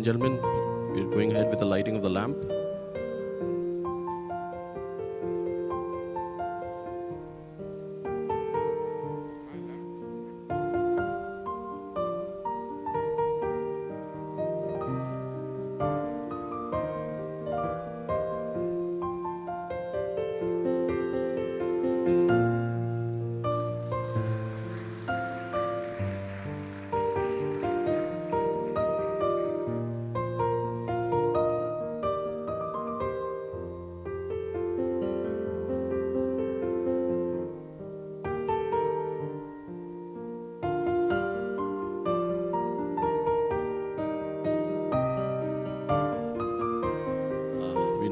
and gentlemen, we're going ahead with the lighting of the lamp.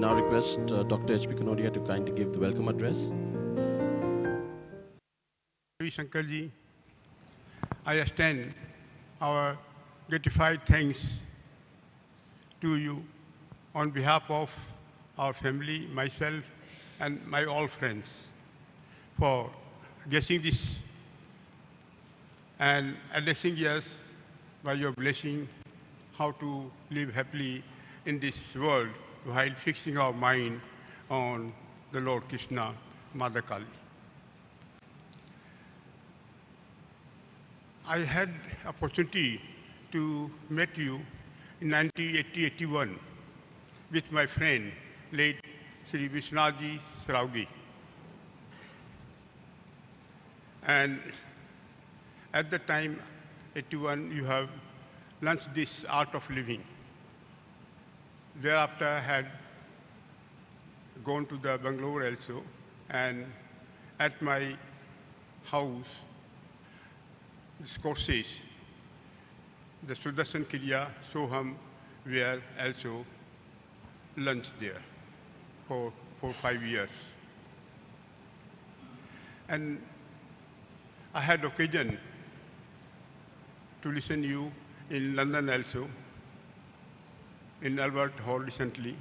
Now request Dr. H.P. Kanodia to kindly give the welcome address. ShankarJi, I extend our gratified thanks to you on behalf of our family, myself, and my all friends for guessing this and addressing us by your blessing how to live happily in this world while fixing our mind on the Lord Krishna, Mother Kali. I had opportunity to meet you in 1980-81 with my friend, late Sri Vishnaji Saraugi. And at the time, 81, you have launched this art of living. Thereafter, I had gone to the Bangalore also, and at my house, these courses, the Sudarshan Kriya, Soham, were also launched there for 5 years. And I had occasion to listen to you in London also, in Albert Hall recently,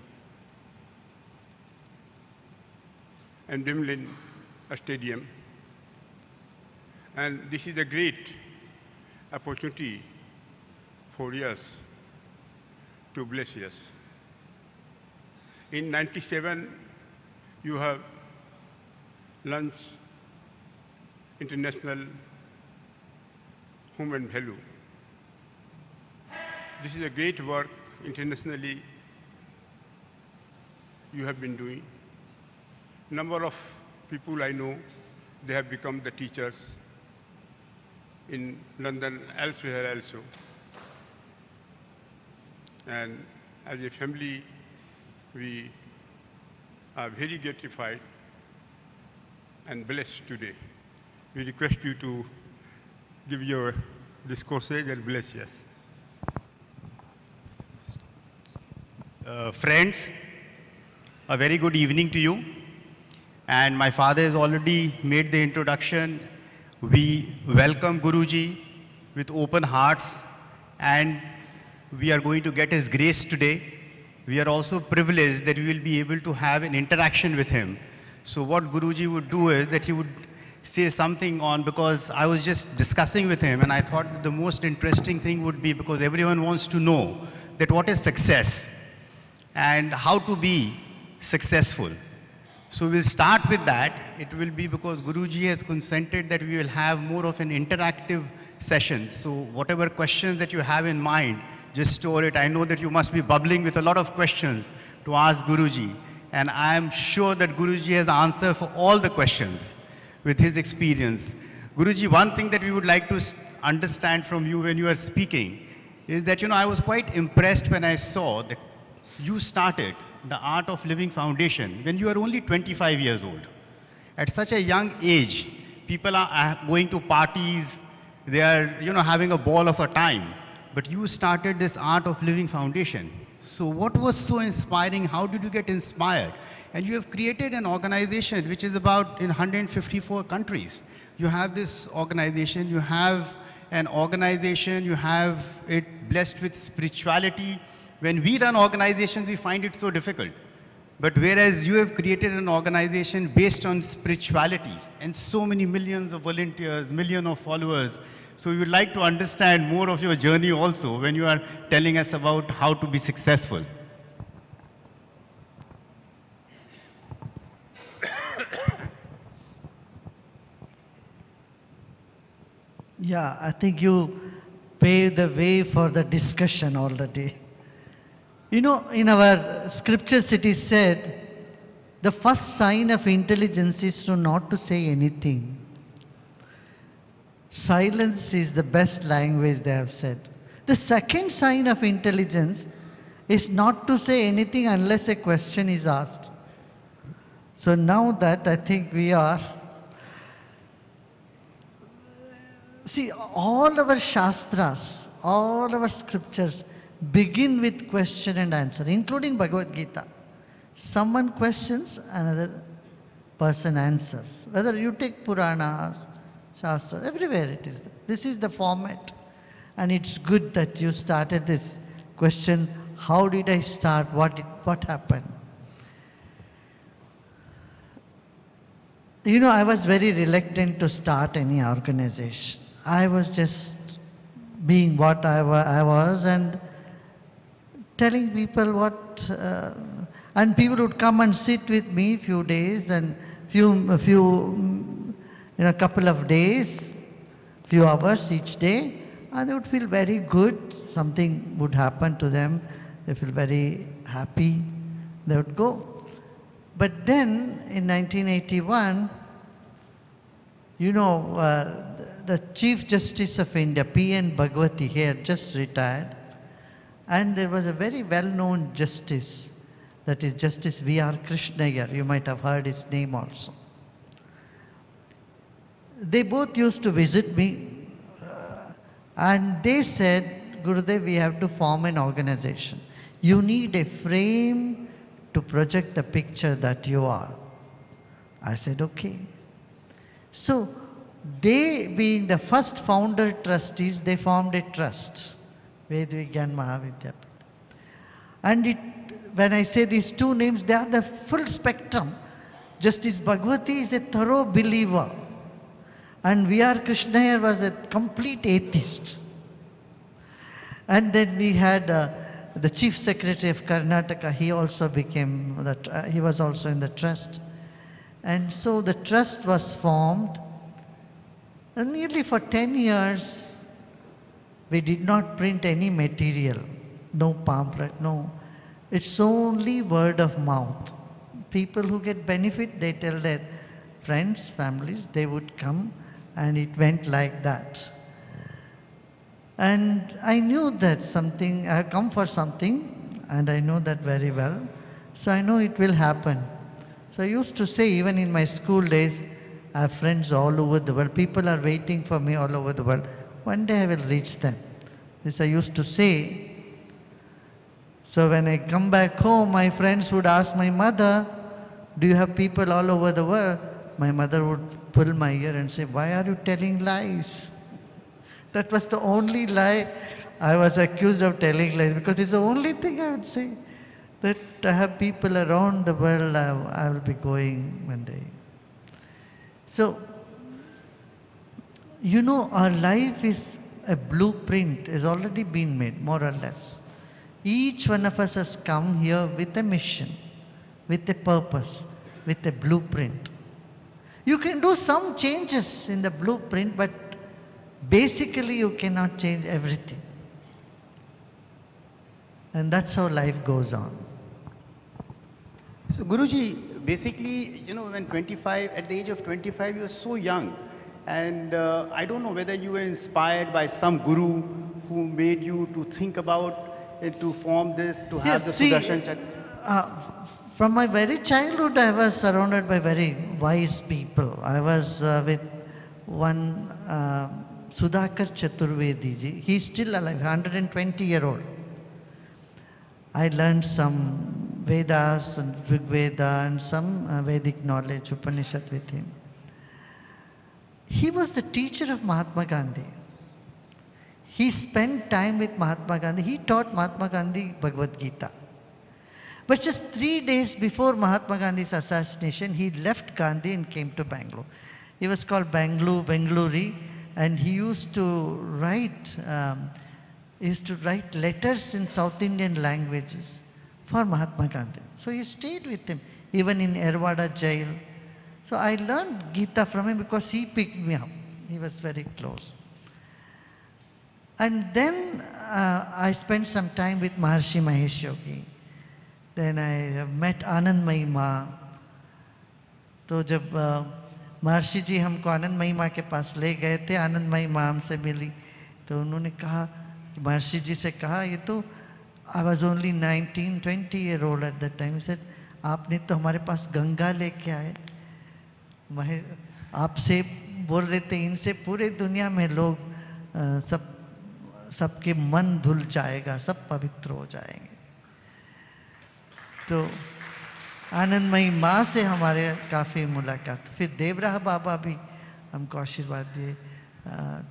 and Dimlin Stadium. And this is a great opportunity for us to bless us. In 97, you have launched International Human Value. This is a great work internationally you have been doing. Number of people I know, they have become the teachers in London, elsewhere also. And as a family, we are very gratified and blessed today. We request you to give your discourses and bless us. Friends, a very good evening to you. And my father has already made the introduction. We welcome Guruji with open hearts, and we are going to get his grace today. We are also privileged that we will be able to have an interaction with him. So what Guruji would do is that he would say something on, because I was just discussing with him and I thought that the most interesting thing would be, because everyone wants to know that what is success and how to be successful. So we'll start with that. It will be because Guruji has consented that we will have more of an interactive session. So whatever questions that you have in mind, just store it. I know that you must be bubbling with a lot of questions to ask Guruji. And I am sure that Guruji has answer for all the questions with his experience. Guruji, one thing that we would like to understand from you when you are speaking is that, I was quite impressed when I saw that you started the Art of Living Foundation when you are only 25 years old. At such a young age, people are going to parties, they are, having a ball of a time. But you started this Art of Living Foundation. So what was so inspiring? How did you get inspired? And you have created an organization which is about in 154 countries. You have this organization, you have an organization, you have it blessed with spirituality. When we run organizations, we find it so difficult. But whereas you have created an organization based on spirituality and so many millions of volunteers, millions of followers. So we would like to understand more of your journey also when you are telling us about how to be successful. Yeah, I think you paved the way for the discussion already. You know, in our scriptures it is said, the first sign of intelligence is to not to say anything. Silence is the best language, they have said. The second sign of intelligence is not to say anything unless a question is asked. So now that I think we are, see, all our shastras, all our scriptures begin with question and answer, including Bhagavad Gita. Someone questions, another person answers. Whether you take Purana, Shastra, everywhere it is. This is the format. And it's good that you started this question, how did I start, what happened? You know, I was very reluctant to start any organization. I was just being what I was and telling people what, and people would come and sit with me few days and a couple of days, few hours each day, and they would feel very good. Something would happen to them. They feel very happy. They would go. But then in 1981, you know, the Chief Justice of India, P.N. Bhagwati, he had just retired. And there was a very well-known justice, that is Justice V.R. Krishnaiyer. You might have heard his name also. They both used to visit me and they said, Gurudev, we have to form an organization. You need a frame to project the picture that you are. I said, okay. So they, being the first founder trustees, they formed a trust, Ved Vigyan Mahavidyapit. And when I say these two names, they are the full spectrum. Justice Bhagwati is a thorough believer. And V.R. Krishnaiyer was a complete atheist. And then we had the Chief Secretary of Karnataka, he also became, he was also in the trust. And so the trust was formed. And nearly for 10 years, we did not print any material, no pamphlet, no. It's only word of mouth. People who get benefit, they tell their friends, families, they would come, and it went like that. And I knew that something, I have come for something, and I know that very well. So I know it will happen. So I used to say, even in my school days, I have friends all over the world. People are waiting for me all over the world. One day I will reach them. This I used to say. So when I come back home, my friends would ask my mother, do you have people all over the world? My mother would pull my ear and say, why are you telling lies? That was the only lie I was accused of telling lies, because it's the only thing I would say, that I have people around the world, I will be going one day. So, you know, our life is a blueprint, has already been made, more or less. Each one of us has come here with a mission, with a purpose, with a blueprint. You can do some changes in the blueprint, but basically you cannot change everything. And that's how life goes on. So Guruji, basically, you know, when at the age of 25, you were so young. And I don't know whether you were inspired by some guru who made you to think about it, to form this, to have the Sudarshan Chakra. From my very childhood, I was surrounded by very wise people. I was with one Sudhakar Chaturvedi ji. He's still alive, 120-year-old. I learned some Vedas and Rigveda and some Vedic knowledge, Upanishad with him. He was the teacher of Mahatma Gandhi. He spent time with Mahatma Gandhi. He taught Mahatma Gandhi Bhagavad Gita. But just 3 days before Mahatma Gandhi's assassination, he left Gandhi and came to Bangalore. He was called Bangaluri, and he used to write letters in South Indian languages for Mahatma Gandhi. So he stayed with him, even in Erwada jail. So I learned Gita from him because he picked me up. He was very close. And then I spent some time with Maharshi Mahesh Yogi. Then I met Anandmayi Ma. तो जब महर्षि जी हमको आनंदमयी माँ के पास ले गए थे, आनंदमयी माँ हमसे मिली, तो उन्होंने कहा, महर्षि जी से कहा, ये तो I was only 19, 20 year old at that time. He said, आपने तो हमारे पास गंगा लेके आए, आपसे बोल रहे थे, इनसे पूरे दुनिया में लोग सबके मन धुल जाएगा, सब पवित्र हो जाएंगे. तो आनंदमयी माँ से हमारे काफ़ी मुलाकात. फिर देवराह बाबा भी हमको आशीर्वाद दिए.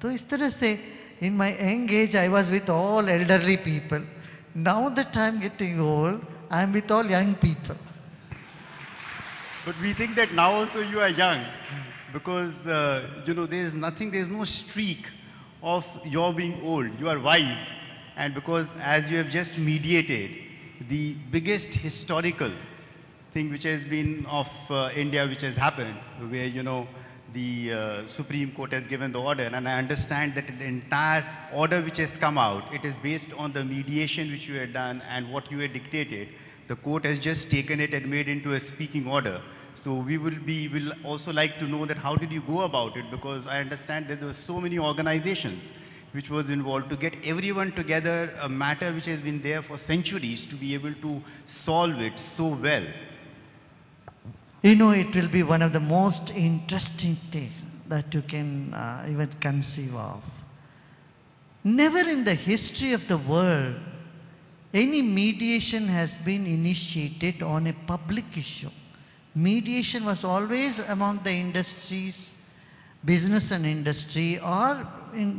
तो इस तरह से in my young age I was with all elderly people. Now that I am getting old, I am with all young people. But we think that now also you are young, because there is no streak of your being old. You are wise, and because as you have just mediated the biggest historical thing which has been of India, which has happened, where the Supreme Court has given the order, and I understand that the entire order which has come out, it is based on the mediation which you had done and what you had dictated. The court has just taken it and made into a speaking order. So we will also like to know that how did you go about it, because I understand that there were so many organizations which was involved to get everyone together, a matter which has been there for centuries, to be able to solve it so well. It will be one of the most interesting things that you can even conceive of. Never in the history of the world any mediation has been initiated on a public issue. Mediation was always among the industries, business and industry, or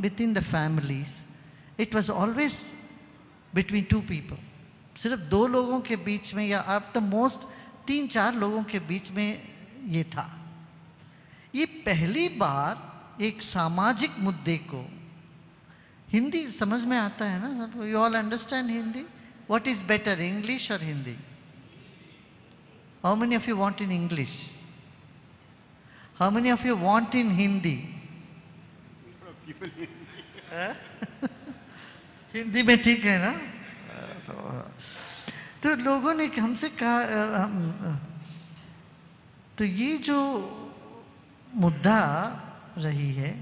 within the families. It was always between two people. सिर्फ दो लोगों के बीच में, या at the most 3-4 लोगों के बीच में ये था. ये पहली बार एक सामाजिक मुद्दे को, हिंदी समझ में आता है ना? You all understand Hindi? What is better, English or Hindi? How many of you want in English? How many of you want in Hindi? Hindi में ठीक है ना? तो लोगों ने हमसे कहा, तो ये जो मुद्दा रही है,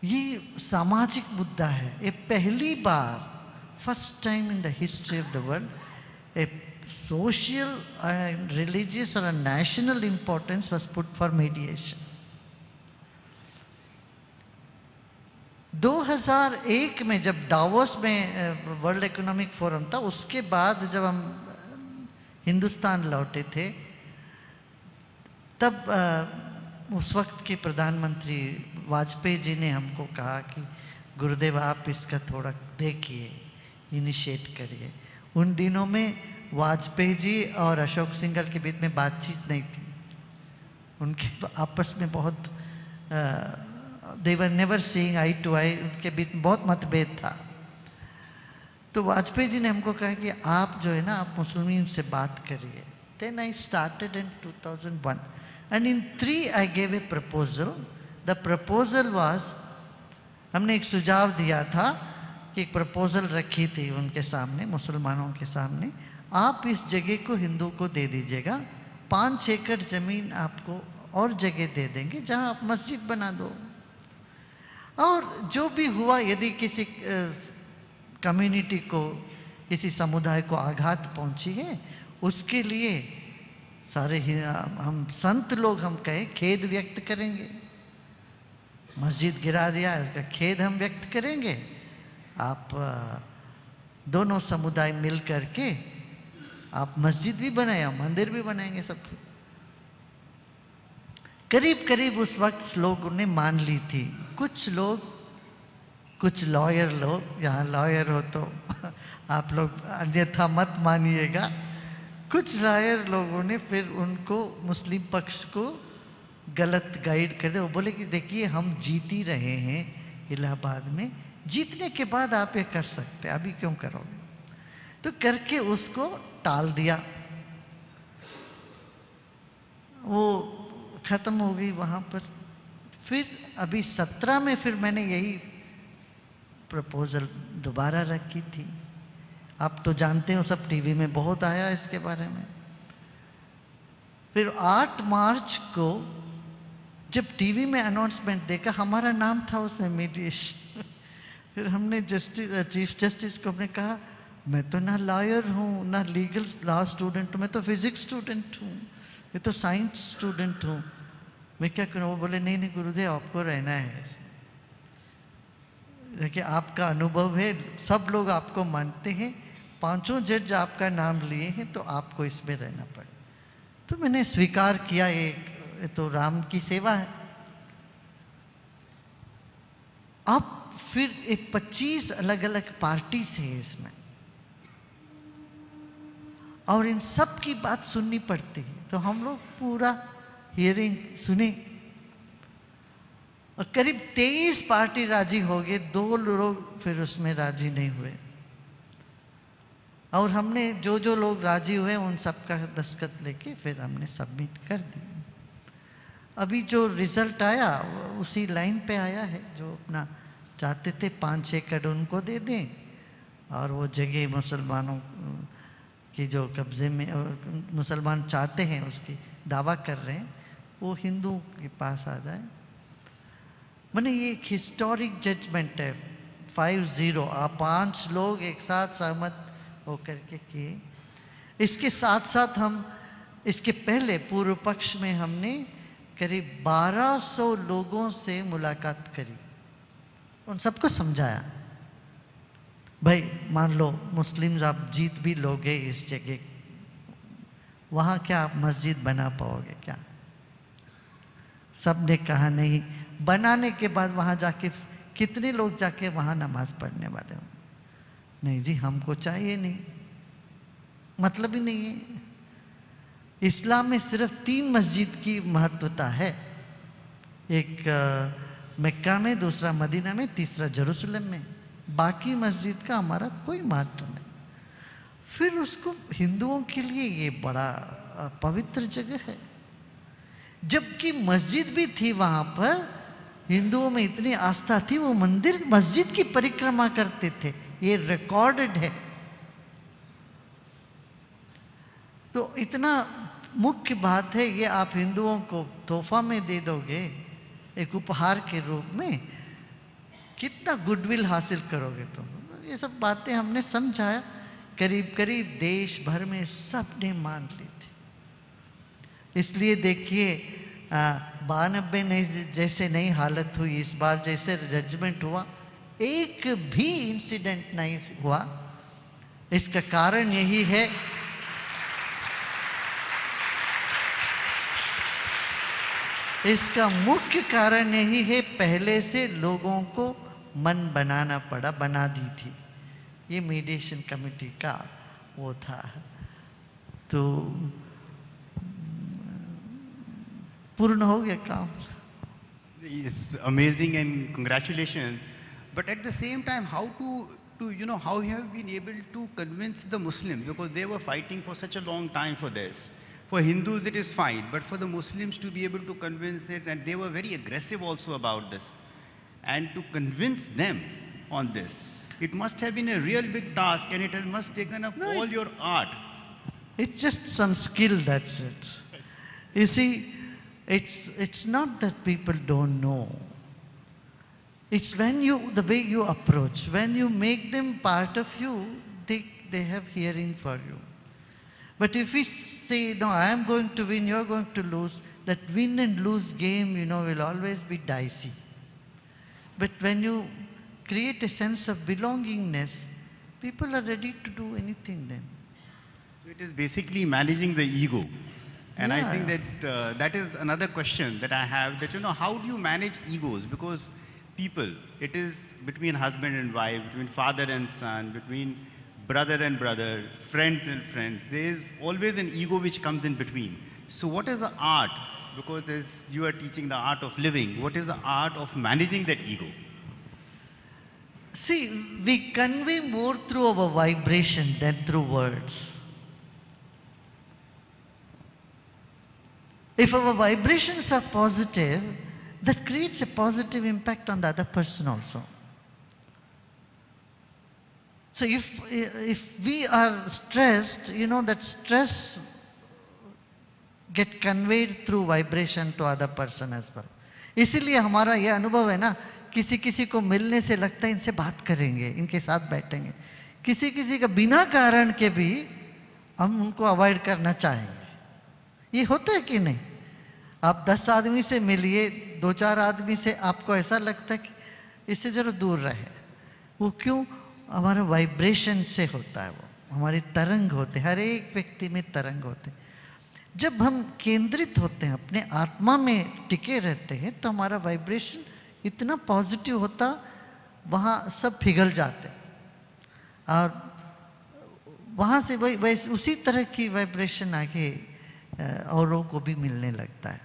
ये सामाजिक मुद्दा है. ये पहली बार, first time in the history of the world, a social, religious or a national importance was put for mediation. 2001 में जब डावोस में वर्ल्ड इकोनॉमिक फोरम था, उसके बाद जब हम हिंदुस्तान लौटे थे, तब उस वक्त के प्रधानमंत्री वाजपेयी जी ने हमको कहा कि गुरुदेव आप इसका थोड़ा देखिए, इनिशिएट करिए. उन दिनों में वाजपेयी जी और अशोक सिंघल के बीच में बातचीत नहीं थी. उनके आपस में बहुत they were never seeing eye to eye, उनके बीच में बहुत मतभेद था. तो वाजपेयी जी ने हमको कहा कि आप जो है ना, आप मुस्लिम से बात करिए. Then I started in 2001 and in 3 I gave a proposal. The proposal was, हमने एक सुझाव दिया था कि एक प्रपोजल रखी थी उनके सामने, मुसलमानों के सामने, आप इस जगह को हिंदू को दे दीजिएगा, 5 एकड़ जमीन आपको और जगह दे देंगे जहां आप मस्जिद बना दो. और जो भी हुआ, यदि किसी कम्युनिटी को, किसी समुदाय को आघात पहुंची है, उसके लिए सारे हम संत लोग हम कहे खेद व्यक्त करेंगे. मस्जिद गिरा दिया, इसका खेद हम व्यक्त करेंगे. आप दोनों समुदाय मिल करके आप मस्जिद भी बनाए, मंदिर भी बनाएंगे. सब करीब करीब उस वक्त लोगों ने मान ली थी. कुछ लोग, कुछ लॉयर लोग, यहाँ लॉयर हो तो आप लोग अन्यथा मत मानिएगा, कुछ लॉयर लोगों ने फिर उनको मुस्लिम पक्ष को गलत गाइड कर दिया। वो बोले कि देखिए हम जीत ही रहे हैं इलाहाबाद में, जीतने के बाद आप ये कर सकते हैं, अभी क्यों करोगे? तो करके उसको टाल दिया, वो खत्म हो गई वहाँ पर। फिर अभी 17 में फिर मैंने यही प्रपोजल दोबारा रखी थी। आप तो जानते हो, सब टीवी में बहुत आया इसके बारे में। फिर 8 मार्च को जब टीवी में अनाउंसमेंट देखा, हमारा नाम था उसमें मीडिएशन। फिर हमने चीफ जस्टिस को हमने कहा, मैं तो ना लॉयर हूँ ना लीगल लॉ स्टूडेंट हूँ, मैं तो फिजिक्स स्टूडेंट हूँ, मैं तो साइंस स्टूडेंट हूँ, मैं क्या करूँ? वो बोले नहीं नहीं गुरुदेव आपको रहना है, देखिए आपका अनुभव है, सब लोग आपको मानते हैं, 5 जज आपका नाम लिए हैं, तो आपको इसमें रहना पड़े। तो मैंने स्वीकार किया, ये तो राम की सेवा है। अब फिर एक 25 अलग अलग पार्टी है इसमें, और इन सब की बात सुननी पड़ती है। तो हम लोग पूरा हियरिंग सुने, और करीब 23 पार्टी राजी हो गए, 2 लोग फिर उसमें राजी नहीं हुए। और हमने जो जो लोग राजी हुए उन सब का दस्तखत लेके फिर हमने सबमिट कर दी। अभी जो रिजल्ट आया वो उसी लाइन पे आया है, जो अपना चाहते थे 5 एकड़ उनको दे दें, और वो जगह मुसलमानों की जो कब्जे में मुसलमान चाहते हैं, उसकी दावा कर रहे हैं, वो हिंदू के पास आ जाए। मैंने ये एक हिस्टोरिक जजमेंट है, 5-0, आप 5 लोग एक साथ सहमत होकर के किए। इसके साथ साथ हम इसके पहले पूर्व पक्ष में हमने करीब 1200 लोगों से मुलाकात करी, उन सबको समझाया, भाई मान लो मुस्लिम्स आप जीत भी लोगे इस जगह, वहाँ क्या आप मस्जिद बना पाओगे क्या? सब ने कहा नहीं। बनाने के बाद वहाँ जाके कितने लोग जाके वहाँ नमाज पढ़ने वाले हो? नहीं जी हमको चाहिए नहीं, मतलब ही नहीं है। इस्लाम में सिर्फ 3 मस्जिद की महत्वता है, एक मक्का में, दूसरा मदीना में, तीसरा जेरूसलम में, बाकी मस्जिद का हमारा कोई महत्व नहीं। फिर उसको हिंदुओं के लिए ये बड़ा पवित्र जगह है, जबकि मस्जिद भी थी वहाँ पर, हिंदुओं में इतनी आस्था थी, वो मंदिर मस्जिद की परिक्रमा करते थे, ये रिकॉर्डेड है। तो इतना मुख्य बात है, ये आप हिंदुओं को तोहफा में दे दोगे एक उपहार के रूप में, कितना गुडविल हासिल करोगे तुम। ये सब बातें हमने समझाया, करीब करीब देश भर में सब ने मान ली थी। इसलिए देखिए 92 नहीं जैसे नई हालत हुई, इस बार जैसे जजमेंट हुआ, एक भी इंसिडेंट नहीं हुआ। इसका कारण यही है, इसका मुख्य कारण यही है, पहले से लोगों को मन बनाना पड़ा, बना दी थी। ये मीडिएशन कमेटी का वो था। तो पूर्ण हो गया काम। It's amazing and congratulations. But at the same time, how how you have been able to convince the Muslims, because they were fighting for such a long time for this. For Hindus it is fine, but for the Muslims to be able to convince it, and they were very aggressive also about this, and to convince them on this, it must have been a real big task, and it must taken up all your art. It's just some skill, that's it. You see, it's not that people don't know. It's when the way you approach, when you make them part of you, they have hearing for you. But if we say, no, I am going to win, you're going to lose, that win and lose game, will always be dicey. But when you create a sense of belongingness, people are ready to do anything then. So it is basically managing the ego. And I think that that is another question that I have, that, how do you manage egos? Because people, it is between husband and wife, between father and son, between brother and brother, friends and friends, there is always an ego which comes in between. So what is the art? Because as you are teaching the art of living, what is the art of managing that ego? See, we convey more through our vibration than through words. If our vibrations are positive, that creates a positive impact on the other person also. So if we are stressed, you know that stress get conveyed through vibration to other person as well. इसीलिए हमारा ये अनुभव है ना, किसी किसी को मिलने से लगता है इनसे बात करेंगे, इनके साथ बैठेंगे, किसी किसी का बिना कारण के भी हम उनको अवॉइड करना चाहेंगे। ये होता है कि नहीं? आप 10 आदमी से मिलिए, 2-4 आदमी से आपको ऐसा लगता है कि इससे जरा दूर रहे। वो क्यों? हमारा वाइब्रेशन से होता है, वो हमारी तरंग होते, हर एक व्यक्ति में तरंग होते। जब हम केंद्रित होते हैं, अपने आत्मा में टिके रहते हैं, तो हमारा वाइब्रेशन इतना पॉजिटिव होता, वहाँ सब पिघल जाते और वहाँ से वही उसी तरह की वाइब्रेशन आगे औरों को भी मिलने लगता है।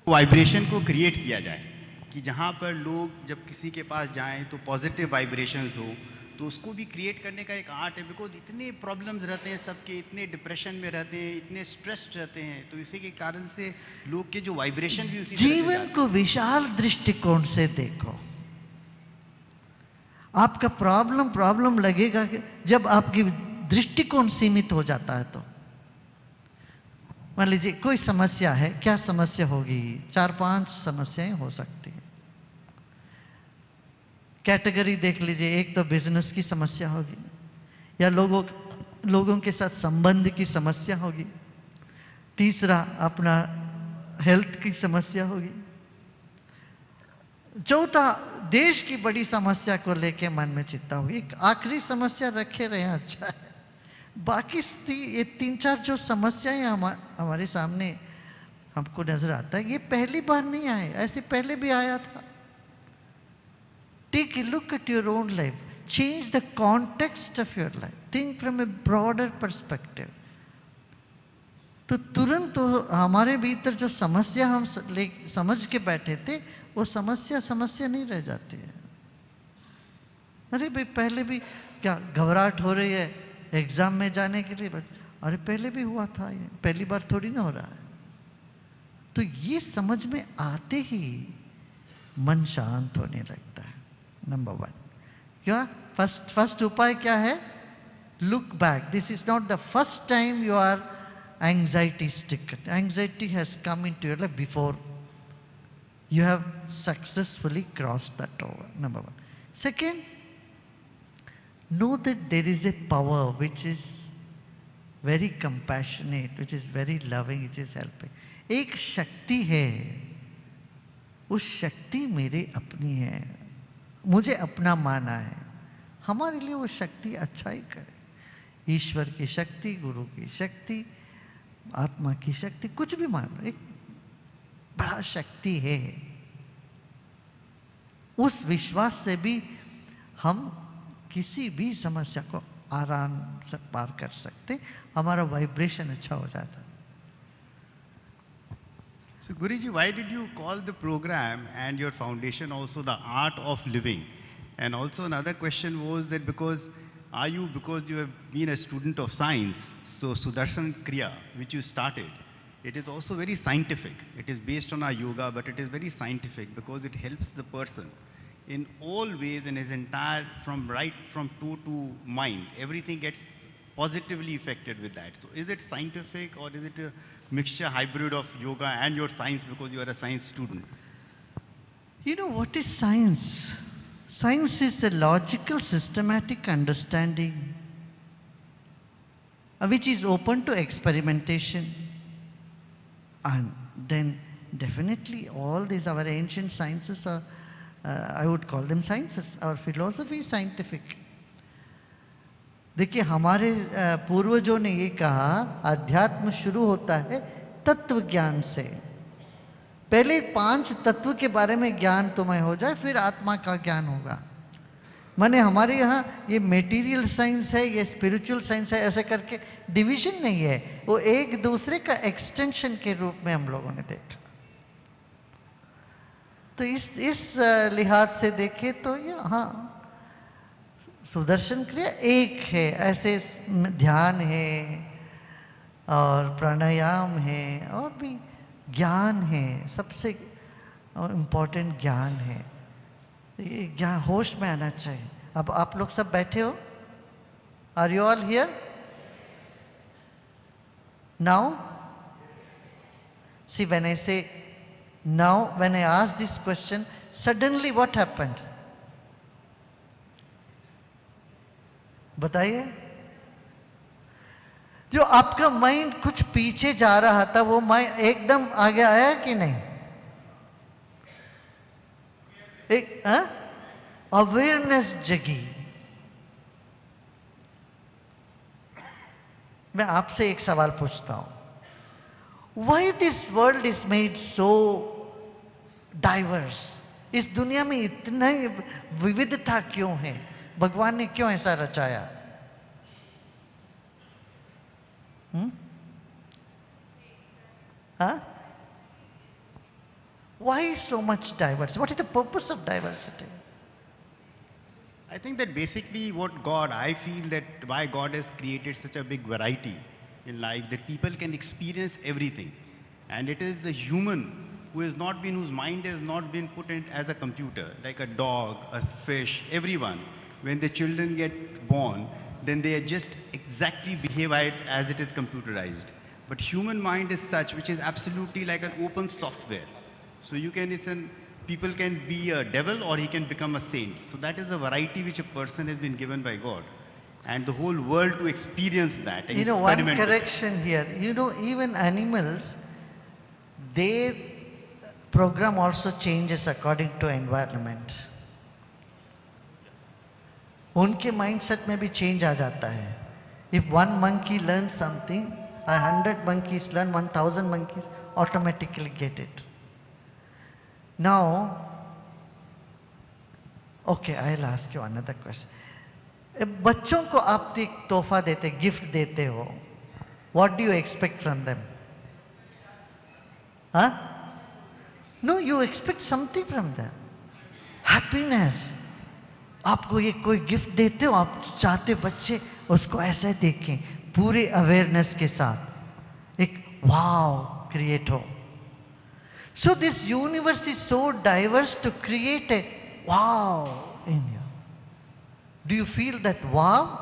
वाइब्रेशन को क्रिएट किया जाए कि जहाँ पर लोग जब किसी के पास जाएं तो पॉजिटिव वाइब्रेशंस हो, तो उसको भी क्रिएट करने का एक आर्ट है। बिकॉज इतने प्रॉब्लम्स रहते हैं सबके, इतने डिप्रेशन में रहते हैं, इतने स्ट्रेस्ड रहते हैं, तो इसी के कारण से लोग के जो वाइब्रेशन भी उसी जीवन को विशाल दृष्टिकोण से देखो। आपका प्रॉब्लम लगेगा कि जब आपकी दृष्टिकोण सीमित हो जाता है। तो मान लीजिए कोई समस्या है, क्या समस्या होगी? 4-5 समस्याएं हो सकती हैं। कैटेगरी देख लीजिए, एक तो बिजनेस की समस्या होगी, या लोगों के साथ संबंध की समस्या होगी, तीसरा अपना हेल्थ की समस्या होगी, चौथा देश की बड़ी समस्या को लेके मन में चिंता होगी, एक आखिरी समस्या रखे रहे अच्छा है। बाकी ये 3-4 जो समस्याएं हमारे सामने हमको नजर आता है, ये पहली बार नहीं आए, ऐसे पहले भी आया था। Take a look at your own life. Change the context of your life. Think from a broader perspective. तो तुरंत तो हमारे भीतर जो समस्या हम समझ के बैठे थे, वो समस्या नहीं रह जाती है। अरे भाई पहले भी क्या घबराहट हो रही है एग्जाम में जाने के लिए? अरे पहले भी हुआ था, ये पहली बार थोड़ी ना हो रहा है। तो ये समझ में आते ही मन शांत होने लगता है। नंबर 1 क्या फर्स्ट उपाय क्या है? Look back. This is not the first time you are anxiety stricken. Anxiety has come into your life before you have successfully crossed that over. Number 1. Second, know that there is a power which is very compassionate, which is very loving, which is helping. एक शक्ति है, उस शक्ति मेरे अपनी है, मुझे अपना माना है। हमारे लिए वो शक्ति अच्छा ही करे। ईश्वर की शक्ति, गुरु की शक्ति, आत्मा की शक्ति, कुछ भी मान लो, एक बड़ा शक्ति है। उस विश्वास से भी हम किसी भी समस्या को आराम से पार कर सकते, हमारा वाइब्रेशन अच्छा हो जाता। So Guruji, why did you call the program and your foundation also the art of living? And also another question was that because you have been a student of science, so Sudarshan Kriya, which you started, it is also very scientific. It is based on our yoga, but it is very scientific because it helps the person in all ways in his entire, from toe to mind. Everything gets positively affected with that. So is it scientific or is it a mixture, hybrid of yoga and your science because you are a science student? You know what is science? Science is a logical, systematic understanding which is open to experimentation. And then definitely all these our ancient sciences are, I would call them sciences. Our philosophy is scientific. देखिए हमारे पूर्वजों ने ये कहा, अध्यात्म शुरू होता है तत्व ज्ञान से। पहले 5 तत्व के बारे में ज्ञान तुम्हें हो जाए, फिर आत्मा का ज्ञान होगा। माने हमारे यहाँ ये मेटीरियल साइंस है, ये स्पिरिचुअल साइंस है, ऐसे करके डिवीजन नहीं है, वो एक दूसरे का एक्सटेंशन के रूप में हम लोगों ने देखा। तो इस लिहाज से देखे तो ये हाँ, सुदर्शन क्रिया एक है, ऐसे ध्यान है और प्राणायाम है और भी ज्ञान है, सबसे इम्पोर्टेंट ज्ञान है। ये ज्ञान होश में आना चाहिए। अब आप लोग सब बैठे हो, are you all here now? See when I say now, when I asked this question, suddenly what happened? बताइए। जो आपका माइंड कुछ पीछे जा रहा था, वो माइंड एकदम आगे आया कि नहीं? एक अवेयरनेस जगी। मैं आपसे एक सवाल पूछता हूं, why this world is made so diverse? इस दुनिया में इतना विविधता क्यों है? भगवान ने क्यों ऐसा रचाया? हाँ? Why so much diversity? What is the purpose of diversity? I think that basically I feel that why God has created such a big variety in life, that people can experience everything. And it is the human whose mind has not been put in as a computer, like a dog, a fish, everyone. When the children get born, then they just exactly behave as it is computerized. But human mind is such, which is absolutely like an open software. So people can be a devil or he can become a saint. So that is the variety which a person has been given by God. And the whole world to experience that. And one correction here. Even animals, their program also changes according to environment. उनके mindset में भी change आ जाता है. If one monkey learns something, 100 monkeys learn, 1,000 monkeys automatically get it. Now, okay, I'll ask you another question. बच्चों को आप एक तोहफा देते, गिफ्ट देते हो, what do you expect from them? Huh? No, you expect something from them. Happiness. आपको ये कोई गिफ्ट देते हो, आप चाहते बच्चे उसको ऐसे देखें, पूरे अवेयरनेस के साथ, एक वाव क्रिएट हो. So this universe is so diverse to create a wow in you. Do you feel that wow?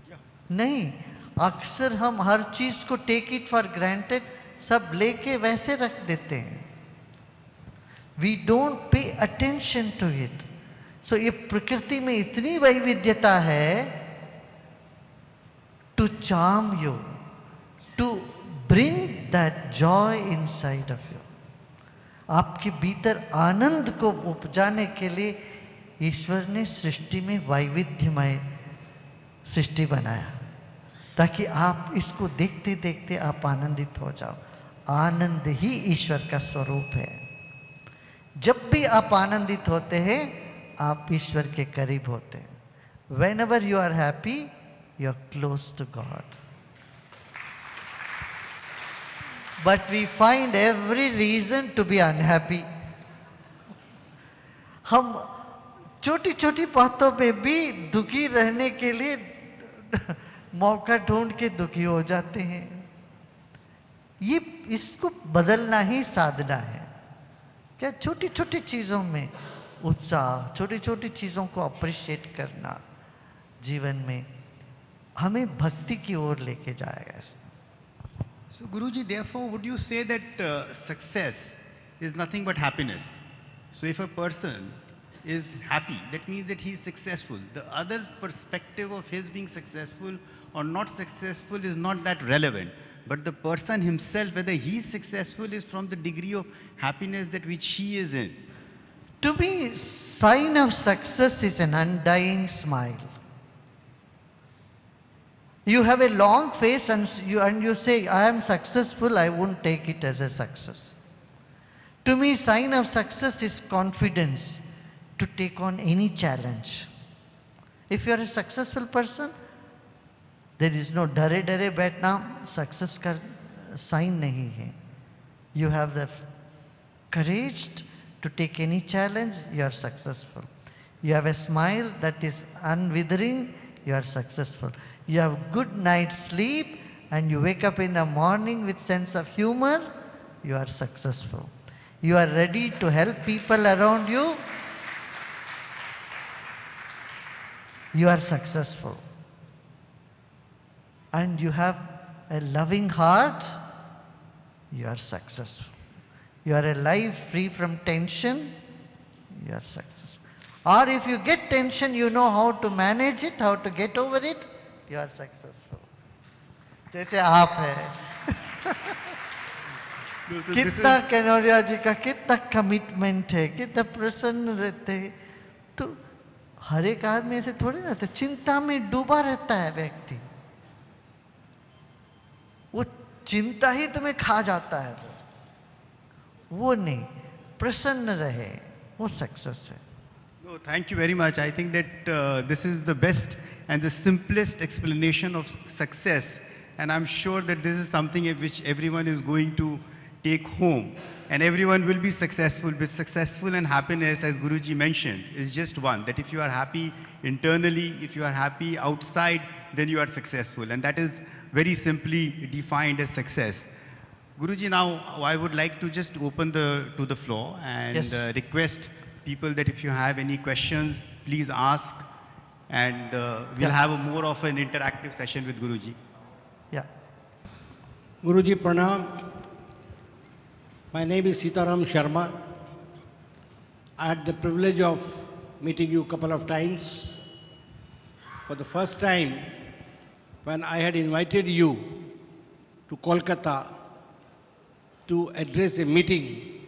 Yeah. नहीं, अक्सर हम हर चीज को take it for granted, सब लेके वैसे रख देते हैं. We don't pay attention to it. So ये प्रकृति में इतनी वैविध्यता है to charm you, to bring that joy inside of you. आपके भीतर आनंद को उपजाने के लिए ईश्वर ने सृष्टि में वैविध्यमय सृष्टि बनाया, ताकि आप इसको देखते देखते आप आनंदित हो जाओ. आनंद ही ईश्वर का स्वरूप है. जब भी आप आनंदित होते हैं, आप ईश्वर के करीब होते हैं. Whenever you are happy, you are close to God. But we find every reason to be unhappy. हम छोटी छोटी बातों पे भी दुखी रहने के लिए मौका ढूंढ के दुखी हो जाते हैं. ये इसको बदलना ही साधना है. क्या छोटी छोटी चीजों में उत्साह, छोटी छोटी चीजों को अप्रिशिएट करना जीवन में हमें भक्ति की ओर लेके जाएगा. So Guruji, therefore, would you say that success is nothing but happiness? So if a person is happy, that means that he is successful. The other perspective of his being successful or not successful is not that relevant. But the person himself, whether he is successful, is from the degree of happiness that which he is in. To me, sign of success is an undying smile. You have a long face and you say, I am successful, I won't take it as a success. To me, sign of success is confidence. to take on any challenge. If you are a successful person, there is no डरे डरे बैठना, success का sign नहीं है. You have the courage to take any challenge, you are successful. You have a smile that is unwithering, you are successful. You have good night's sleep and you wake up in the morning with sense of humor, you are successful. You are ready to help people around you, you are successful. And you have a loving heart, you are successful. You are a life free from tension, you are successful. Or if you get tension, you know how to manage it, how to get over it, you are successful. जैसे आप है. कितना कनौरिया जी का कितना commitment है, कितना प्रसन्न रहते हैं. तो हर एक आदमी ऐसे थोड़ी रहता है, चिंता में डूबा रहता है व्यक्ति. वो चिंता ही तुम्हें खा जाता है. वो नहीं, प्रसन्न रहे, वो सक्सेस है. No, thank you very much. I think that this is the best and the simplest explanation of success. And I'm sure that this is something which everyone is going to take home. And everyone will be successful. But successful and happiness, as Guruji mentioned, is just one. That if you are happy internally, if you are happy outside, then you are successful. And that is very simply defined as success. Guruji, now I would like to just open to the floor and Yes. Request people that if you have any questions, please ask. And we'll have more of an interactive session with Guruji. Yeah. Guruji Pranam. My name is Sitaram Sharma. I had the privilege of meeting you a couple of times. For the first time, when I had invited you to Kolkata to address a meeting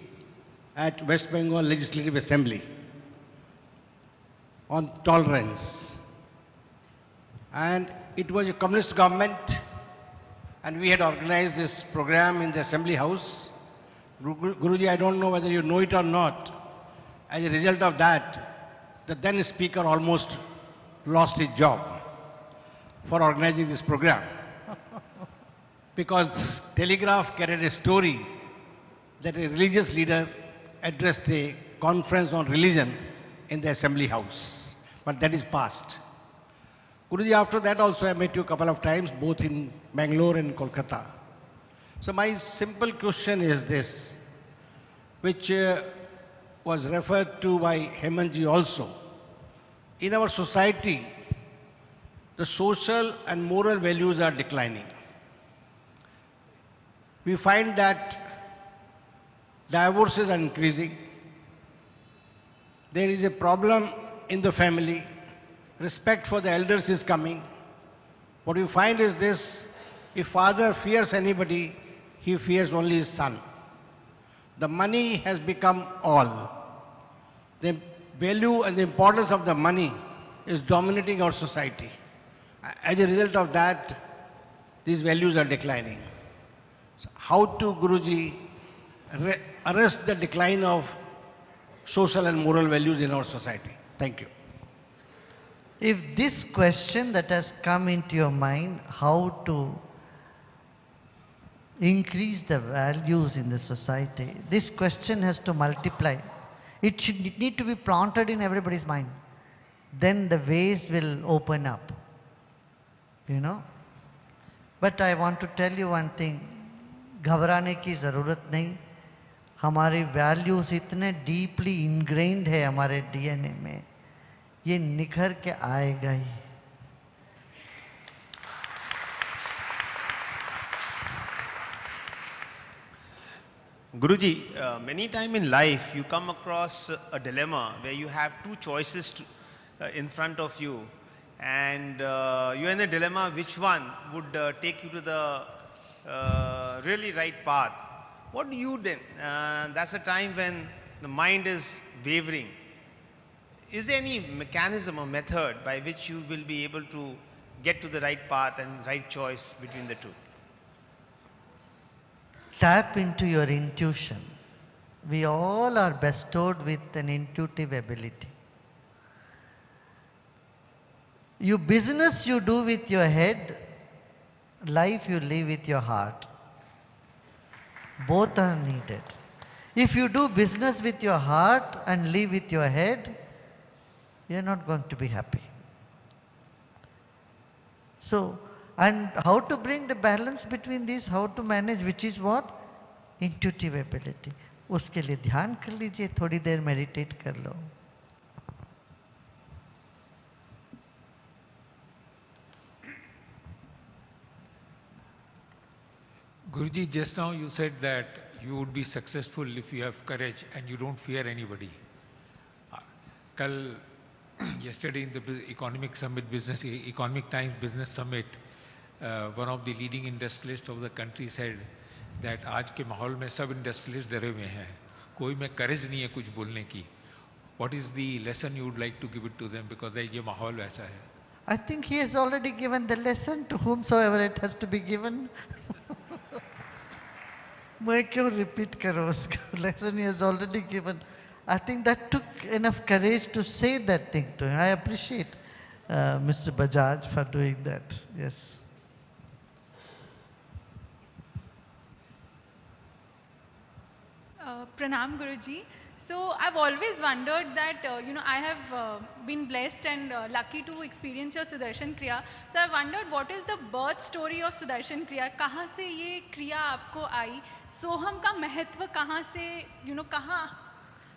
at West Bengal Legislative Assembly on tolerance. And it was a communist government, and we had organized this program in the Assembly House. Guruji, I don't know whether you know it or not. As a result of that, the then speaker almost lost his job for organizing this program. Because Telegraph carried a story that a religious leader addressed a conference on religion in the Assembly House. But that is past. Guruji, after that also I met you a couple of times, both in Bangalore and Kolkata. So my simple question is this, which was referred to by Hemantji also. In our society, the social and moral values are declining. We find that divorces are increasing. There is a problem in the family. Respect for the elders is coming. What we find is this: if father fears anybody, he fears only his son. The money has become all. The value and the importance of the money is dominating our society. As a result of that, these values are declining. So how to, Guruji, arrest the decline of social and moral values in our society? Thank you. If this question that has come into your mind, how to increase the values in the society, this question has to multiply. It need to be planted in everybody's mind. Then the ways will open up. You know? But I want to tell you one thing. घबराने की ज़रूरत नहीं. हमारे values इतने deeply ingrained है हमारे DNA में. ये निखर के आएगा ही. Guruji, many times in life you come across a dilemma where you have two choices in front of you, and you're in a dilemma which one would take you to the really right path. What do you then? That's a time when the mind is wavering. Is there any mechanism or method by which you will be able to get to the right path and right choice between the two? Tap into your intuition. We all are bestowed with an intuitive ability. You business you do with your head, life you live with your heart. Both are needed. If you do business with your heart and live with your head, you are not going to be happy. So, and how to bring the balance between these, how to manage, which is what? Intuitive ability. उसके लिए ध्यान कर लीजिए, थोड़ी देर meditate कर लो. Guruji, just now you said that you would be successful if you have courage and you don't fear anybody. Yesterday in the economic summit, economic times business summit, one of the leading industrialists of the country said that आज के माहौल में सब industrialist डरे हुए हैं, कोई में courage नहीं है कुछ बोलने की. What is the lesson you would like to give it to them, because ये माहौल वैसा है? I think he has already given the lesson to whomsoever it has to be given. मैं क्यों repeat करूँ उसका? Lesson he has already given. I think that took enough courage to say that thing to him. I appreciate Mr. Bajaj for doing that. Yes. Pranam Guruji. So I've always wondered that, I have been blessed and lucky to experience your Sudarshan Kriya. So I wondered what is the birth story of Sudarshan Kriya? कहाँ से ये क्रिया आपको आई? सोहम का महत्व कहाँ से, कहाँ?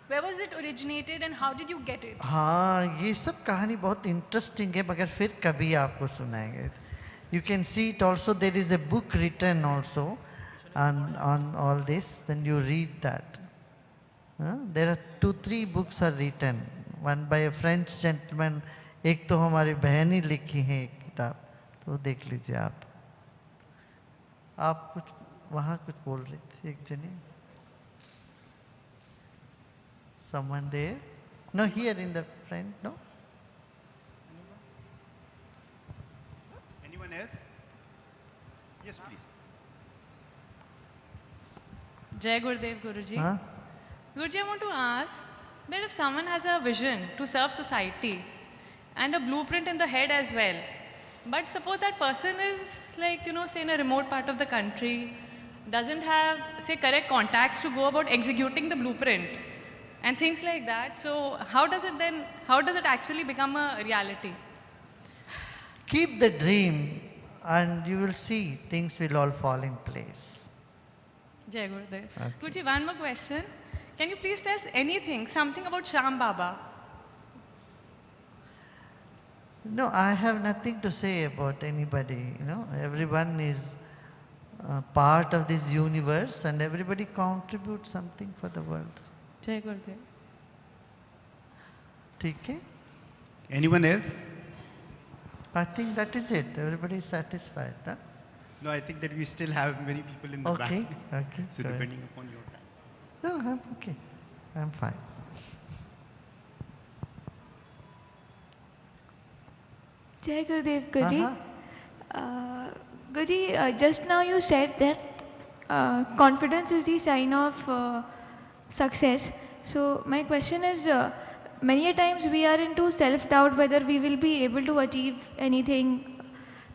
Where was it originated and how did you get it? हाँ, ये सब कहानी बहुत interesting है, मगर फिर कभी आपको सुनाएंगे. You can see it also. There is a book written also on all this. Then you read that. There are 2-3 books are written. One by a French gentleman. एक तो हमारी बहन ही लिखी है एक किताब, तो देख लीजिए आप. आप कुछ वहाँ कुछ बोल रही थी एक जनी. Someone there? No, here in the front, no? Anyone else? Yes, please. Jai Gurudev Guruji. Huh? Guruji, I want to ask that if someone has a vision to serve society and a blueprint in the head as well, but suppose that person is like, say in a remote part of the country, doesn't have, say, correct contacts to go about executing the blueprint and things like that. So how does it actually become a reality? Keep the dream and you will see things will all fall in place. Jai Gurudev. Okay. Guruji, one more question. Can you please tell us something about Sham Baba? No, I have nothing to say about anybody. Everyone is part of this universe and everybody contributes something for the world. Jai Gurudev. ठीक है? Anyone else? I think that is it. Everybody is satisfied. Huh? No, I think that we still have many people in the back. Okay. So go ahead. depending upon your time. No, I'm okay. I'm fine. Jai Gurudev Guruji. Guruji, just now you said that confidence is the sign of success. So my question is, many a times we are into self-doubt whether we will be able to achieve anything.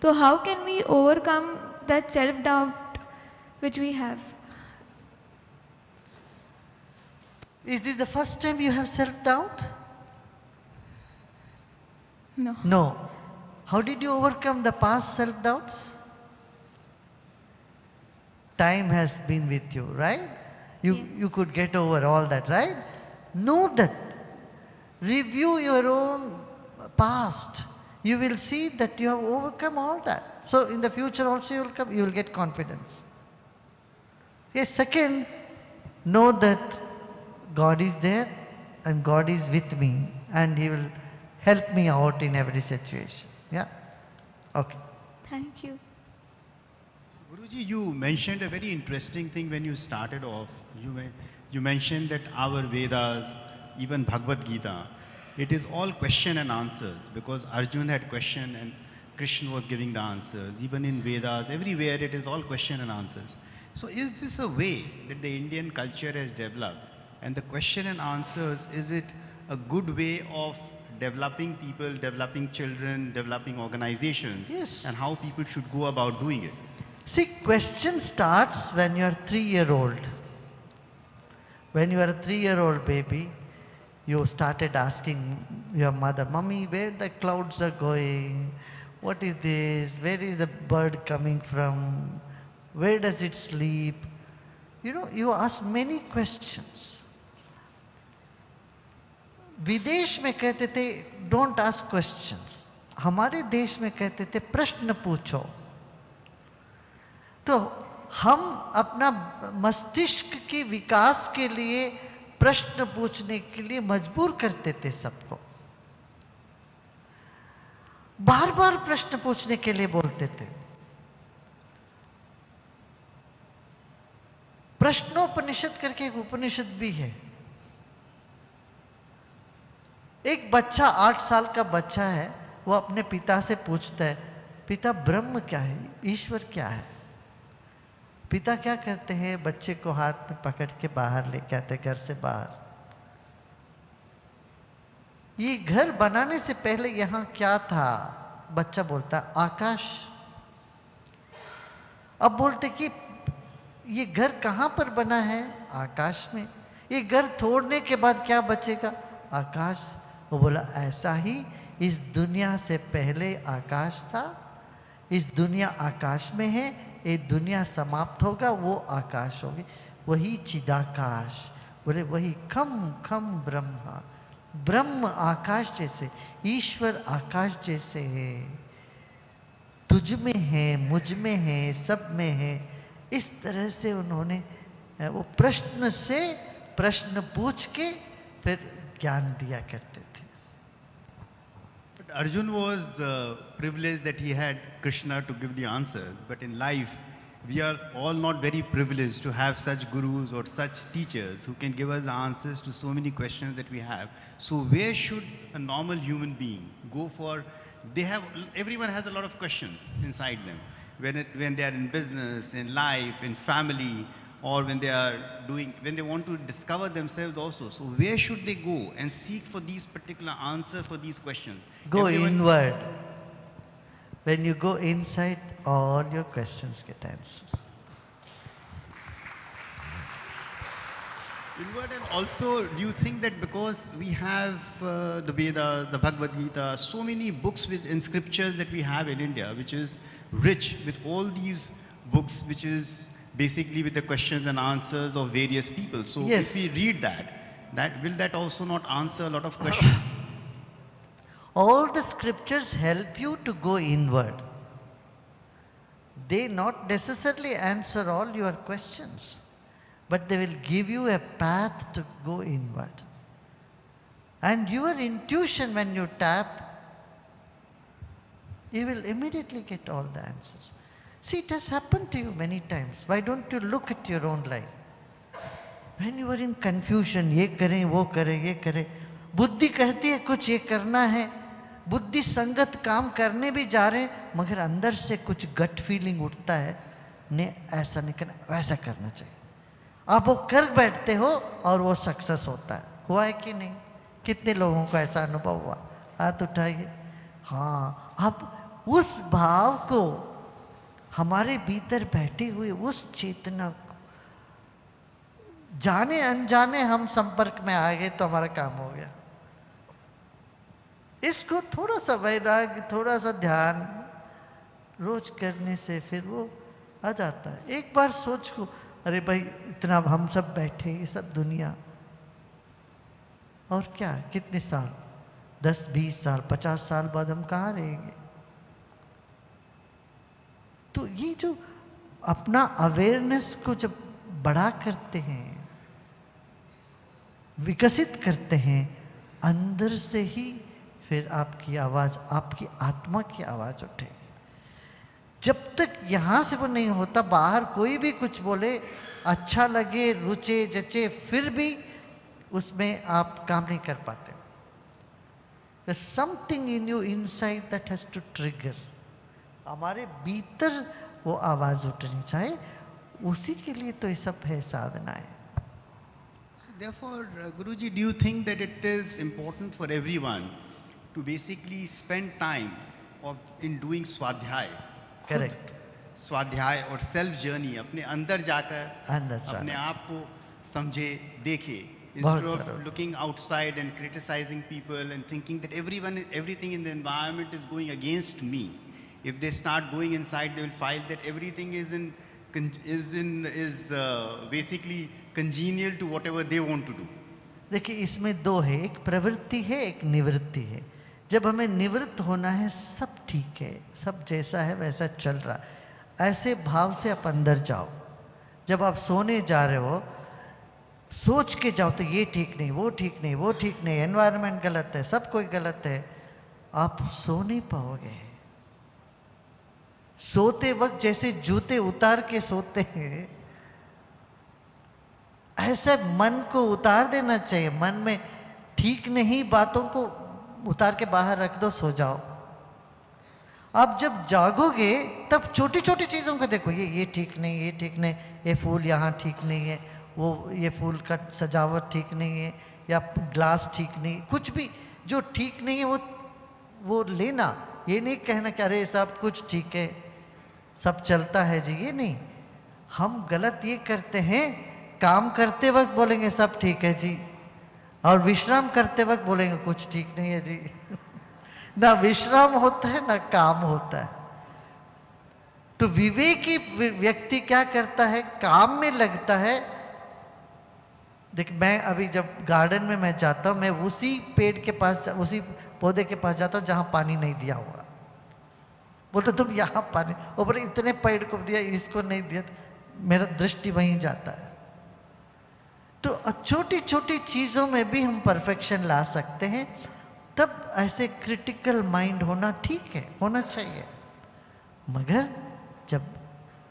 So how can we overcome that self-doubt which we have? Is this the first time you have self-doubt? No. No. How did you overcome the past self-doubts? Time has been with you, right? You could get over all that, right? Know that. Review your own past. You will see that you have overcome all that. So in the future also you will get confidence. Yes, second, know that God is there and God is with me and He will help me out in every situation. Yeah? Okay. Thank you. So Guruji, you mentioned a very interesting thing when you started off. You mentioned that our Vedas, even Bhagavad Gita, it is all question and answers, because Arjun had question and Krishna was giving the answers. Even in Vedas, everywhere it is all question and answers. So is this a way that the Indian culture has developed? And the question and answers, is it a good way of developing people, developing children, developing organizations, Yes. and how people should go about doing it. See, question starts when you are 3-year-old. When you are a 3-year-old baby, you started asking your mother, Mummy, where the clouds are going? What is this? Where is the bird coming from? Where does it sleep? You know, you ask many questions. विदेश में कहते थे don't ask questions, हमारे देश में कहते थे प्रश्न पूछो। तो हम अपना मस्तिष्क के विकास के लिए प्रश्न पूछने के लिए मजबूर करते थे सबको, बार बार प्रश्न पूछने के लिए बोलते थे। प्रश्नोपनिषद करके एक उपनिषद भी है। एक बच्चा 8 साल का बच्चा है, वो अपने पिता से पूछता है, पिता ब्रह्म क्या है, ईश्वर क्या है? पिता क्या करते हैं, बच्चे को हाथ में पकड़ के बाहर लेके आते, घर से बाहर। ये घर बनाने से पहले यहाँ क्या था? बच्चा बोलता आकाश। अब बोलते कि ये घर कहाँ पर बना है? आकाश में। ये घर तोड़ने के बाद क्या बचेगा? आकाश। वो बोला ऐसा ही इस दुनिया से पहले आकाश था, इस दुनिया आकाश में है, ये दुनिया समाप्त होगा, वो आकाश होगी, वही चिदाकाश। बोले वही खम खम ब्रह्मा, ब्रह्म आकाश जैसे, ईश्वर आकाश जैसे है, तुझ में है, मुझ में है, सब में है। इस तरह से उन्होंने वो प्रश्न से प्रश्न पूछ के फिर ज्ञान दिया करते थे। But Arjun was privileged that he had Krishna to give the answers, but in life we are all not very privileged to have such gurus or such teachers who can give us the answers to so many questions that we have. So where should a normal human being go for? Everyone has a lot of questions inside them when they are in business, in life, in family, or when they want to discover themselves also. So where should they go and seek for these particular answers for these questions? Go inward. When you go inside, all your questions get answered. Inward, and also, do you think that because we have the Vedas, the Bhagavad Gita, so many books in scriptures that we have in India, which is rich with all these books, which is basically with the questions and answers of various people. So yes. If we read that will that also not answer a lot of questions? All the scriptures help you to go inward. They not necessarily answer all your questions, but they will give you a path to go inward. And your intuition, when you tap, you will immediately get all the answers. See, it has happened to you many times. Why don't you look at your own life? When you are in confusion, ये करें, वो करें, ये करें, बुद्धि कहती है कुछ ये करना है, बुद्धि संगत काम करने भी जा रहे हैं, मगर अंदर से कुछ गट फीलिंग उठता है, ने ऐसा नहीं करना, वैसा करना चाहिए। आप वो कर बैठते हो और वो सक्सेस होता है। हुआ है कि नहीं? कितने लोगों को ऐसा अनुभव हुआ? हाथ उठाइए। हाँ, अब उस भाव को, हमारे भीतर बैठी हुई उस चेतना को, जाने अनजाने हम संपर्क में आ गए तो हमारा काम हो गया। इसको थोड़ा सा वैराग्य, थोड़ा सा ध्यान रोज करने से फिर वो आ जाता है। एक बार सोच को, अरे भाई इतना हम सब बैठे, ये सब दुनिया, और क्या कितने साल, 10, 20 साल, 50 साल बाद हम कहाँ रहेंगे? तो ये जो अपना अवेयरनेस को जब बड़ा करते हैं, विकसित करते हैं, अंदर से ही फिर आपकी आवाज, आपकी आत्मा की आवाज उठेगी। जब तक यहाँ से वो नहीं होता, बाहर कोई भी कुछ बोले, अच्छा लगे, रुचे, जचे, फिर भी उसमें आप काम नहीं कर पाते। There's something in you inside that has to trigger. हमारे भीतर वो आवाज उठनी चाहिए, उसी के लिए तो ये सब है साधनाएं। So therefore, Guruji, do you think that it is important for everyone to basically spend time in doing स्वाध्याय. Correct. स्वाध्याय और सेल्फ जर्नी अपने अंदर जाकर अंदर अपने आप को समझे देखे, बहुत instead of सारा। looking outside and criticizing people and thinking that everything in the environment is going against me. If they start going inside, they will find that everything is basically congenial to whatever they want to do. देखिए इसमें दो है, एक प्रवृत्ति है, एक निवृत्ति है। जब हमें निवृत्त होना है सब ठीक है, सब जैसा है वैसा चल रहा, ऐसे भाव से आप अंदर जाओ। जब आप सोने जा रहे हो सोच के जाओ तो ये ठीक नहीं, वो ठीक नहीं, वो ठीक नहीं, एनवायरनमेंट गलत है, सब कोई गलत है, आप सो नहीं पाओगे। सोते वक्त जैसे जूते उतार के सोते हैं ऐसे मन को उतार देना चाहिए। मन में ठीक नहीं बातों को उतार के बाहर रख दो, सो जाओ। आप जब जागोगे तब छोटी छोटी चीजों को देखो, ये ठीक नहीं, ये ठीक नहीं, ये फूल यहाँ ठीक नहीं है, वो ये फूल का सजावट ठीक नहीं है, या ग्लास ठीक नहीं, कुछ भी जो ठीक नहीं है वो लेना। ये नहीं कहना कि अरे सब कुछ ठीक है, सब चलता है जी, ये नहीं। हम गलत ये करते हैं, काम करते वक्त बोलेंगे सब ठीक है जी, और विश्राम करते वक्त बोलेंगे कुछ ठीक नहीं है जी। ना विश्राम होता है ना काम होता है। तो विवेकी व्यक्ति क्या करता है, काम में लगता है। देख मैं अभी जब गार्डन में मैं जाता हूं, मैं उसी पेड़ के पास, उसी पौधे के पास जाता हूं जहां पानी नहीं दिया हुआ। बोलते तुम यहाँ पानी, और बोले इतने पेड़ को दिया, इसको नहीं दिया, मेरा दृष्टि वहीं जाता है। तो छोटी छोटी चीजों में भी हम परफेक्शन ला सकते हैं। तब ऐसे क्रिटिकल माइंड होना ठीक है, होना चाहिए। मगर जब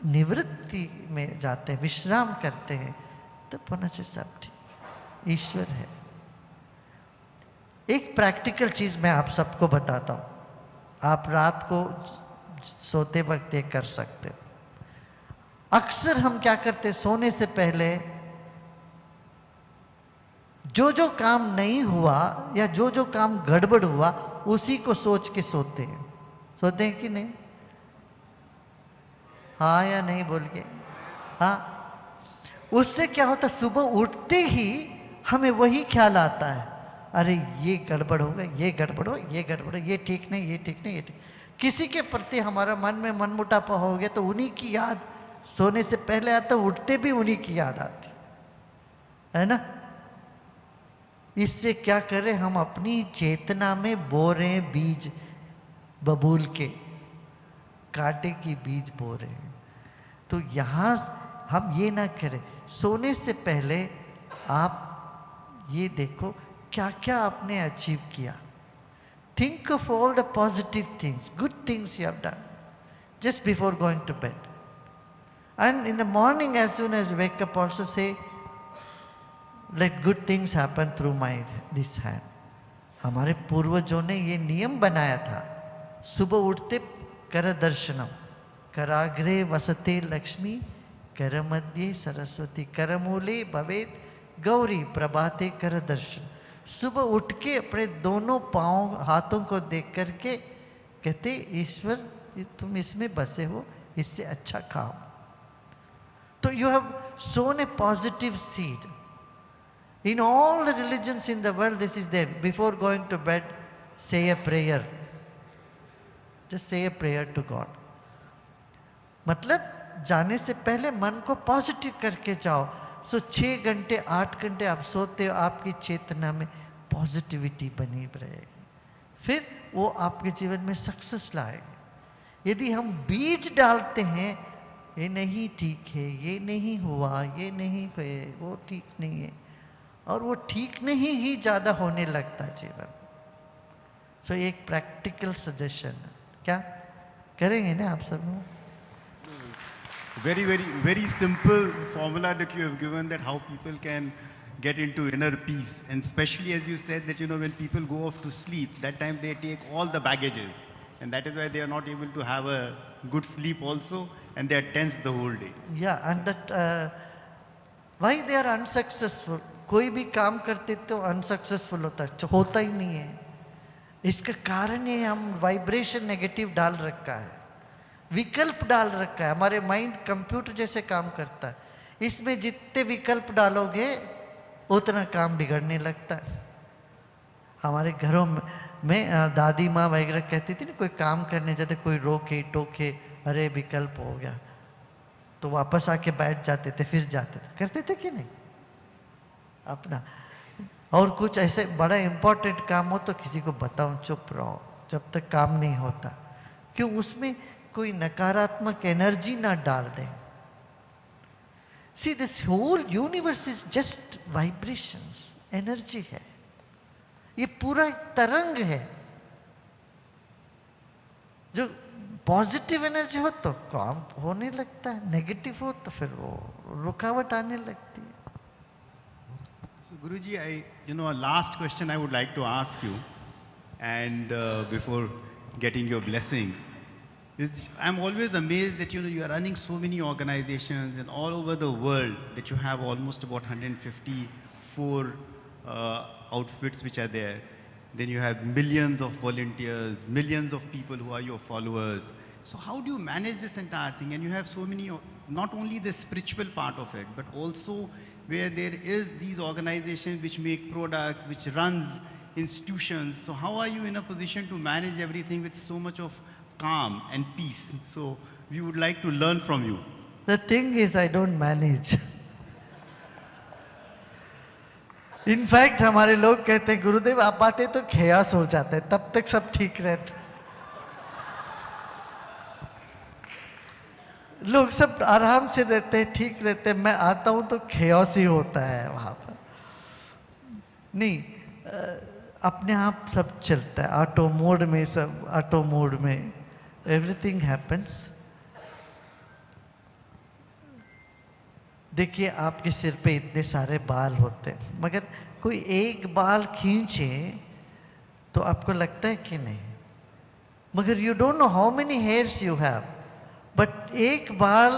निवृत्ति में जाते हैं, विश्राम करते हैं, तब होना चाहिए सब ठीक, ईश्वर है। एक प्रैक्टिकल चीज मैं आप सबको बताता हूं, आप रात को सोते वक्त ये कर सकते हो। अक्सर हम क्या करते, सोने से पहले जो जो काम नहीं हुआ या जो जो काम गड़बड़ हुआ उसी को सोच के सोते हैं। सोते हैं कि नहीं? हाँ या नहीं बोल के? हाँ। उससे क्या होता, सुबह उठते ही हमें वही ख्याल आता है, अरे ये गड़बड़ होगा, ये गड़बड़ हो, ये गड़बड़ हो, ये ठीक नहीं, ये ठीक नहीं, ये ठीक। किसी के प्रति हमारा मन में मनमुटापा हो गया तो उन्हीं की याद सोने से पहले आता, उठते भी उन्हीं की याद आती है ना। इससे क्या करें, हम अपनी चेतना में बो रहे हैं बीज, बबूल के कांटे की बीज बो रहे हैं। तो यहाँ हम ये ना करें। सोने से पहले आप ये देखो क्या क्या आपने अचीव किया। Think of all the positive things, good things you have done just before going to bed. And in the morning as soon as you wake up also say, let good things happen through this hand. हमारे पूर्वजों ने ये नियम बनाया था, सुबह उठते कर दर्शनम, कराग्रे वसते लक्ष्मी, कर मध्य सरस्वती, कर मूले भवेत गौरी, प्रभाते कर दर्शन। सुबह उठ के अपने दोनों पाँव हाथों को देख करके कहते ईश्वर तुम इसमें बसे हो, इससे अच्छा खाओ। तो you have sown a positive seed. In all the religions in the world this is there. Before going to bed say a prayer. Just say a prayer to God. मतलब जाने से पहले मन को पॉजिटिव करके जाओ। सो 6 घंटे 8 घंटे आप सोते हो, आपकी चेतना में पॉजिटिविटी बनी रहेगी, फिर वो आपके जीवन में सक्सेस लाएगी। यदि हम बीज डालते हैं ये नहीं ठीक है, ये नहीं हुआ, ये नहीं हुए, वो ठीक नहीं है, और वो ठीक नहीं ही ज़्यादा होने लगता है जीवन। सो एक प्रैक्टिकल सजेशन क्या करेंगे ना आप सब? Very simple formula that you have given, that how people can get into inner peace. And especially as you said that, when people go off to sleep, that time they take all the baggages. And that is why they are not able to have a good sleep also, and they are tense the whole day. Yeah, and that why they are unsuccessful. कोई भी काम करते तो unsuccessful होता ही नहीं है। इसका कारण है हम वाइब्रेशन नेगेटिव डाल रखा है, विकल्प डाल रखा है। हमारे माइंड कंप्यूटर जैसे काम करता है, इसमें जितने विकल्प डालोगे उतना काम बिगड़ने लगता है। हमारे घरों में दादी माँ वगैरह कहती थी ना, कोई काम करने जाते कोई रोके टोके, अरे विकल्प हो गया, तो वापस आके बैठ जाते थे, फिर जाते थे। करते थे कि नहीं अपना? और कुछ ऐसे बड़ा इंपॉर्टेंट काम हो तो किसी को बताओ, चुप रहो जब तक काम नहीं होता। क्यों? उसमें कोई नकारात्मक एनर्जी ना डाल दें। See this whole universe is just vibrations, energy है, ये पूरा एक तरंग है। जो पॉजिटिव एनर्जी हो तो काम होने लगता है, नेगेटिव हो तो फिर वो रुकावट आने लगती है। So Guruji, a last question I would like to ask you, and before getting your blessings, is I'm always amazed that you are running so many organizations and all over the world, that you have almost about 154 outfits which are there. Then you have millions of volunteers, millions of people who are your followers. So how do you manage this entire thing? And you have so many, not only the spiritual part of it, but also where there is these organizations which make products, which runs institutions. So how are you in a position to manage everything with so much of calm and peace? So we would like to learn from you. The thing is, I don't manage. In fact हमारे लोग कहते हैं गुरुदेव आप आते तो खेयास हो जाता है, तब तक सब ठीक रहता। लोग सब आराम से रहते हैं, ठीक रहते हैं, मैं आता हूं तो खेयास ही होता है वहां पर। नहीं, अपने आप सब चलता है, ऑटो मोड में, सब ऑटो मोड में एवरीथिंग हैपेंस। देखिए आपके सिर पे इतने सारे बाल होते हैं, मगर कोई एक बाल खींचे तो आपको लगता है कि नहीं, मगर you don't know how many hairs you have, but एक बाल